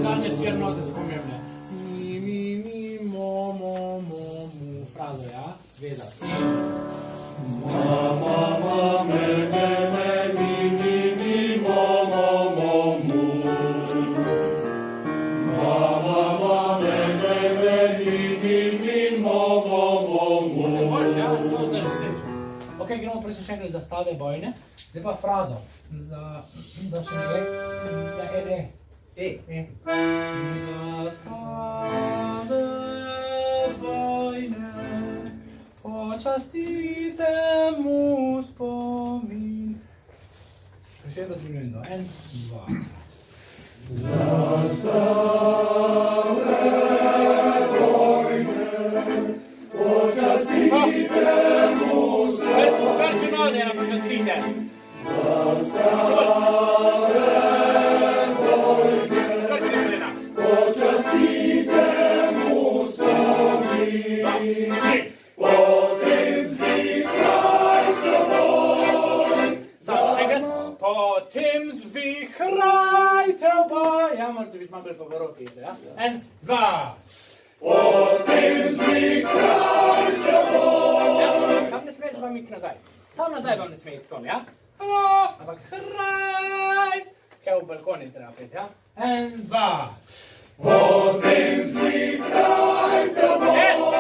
Zadnje štiri note so pomembne. Mi, mo, mu, frazo, ja? Veza. Ok, gremo prvi še enkrat zastave bojne, zdaj pa frazo. Da še ne ve, Zastave bojne, počastite mu spomin. Še enkrat primerno, 1, 2. Zastave bojne, počastite mu spomin. Pokažite node, ja počastite. Zastave bojne, počastite mu spomin. Potem zvihrajte boj. Potem zvihrajte boj. Ja, morate biti malo bolj povoroti, ja? 1, 2. Potem zvihrajte boj. Ja, sam ne smete vam iti nazaj. Sam nazaj vam ne smete iti ton, ja? Ampak hraj. Kaj v balkoni treba peti, ja? 1, 2. Potem zvihrajte boj.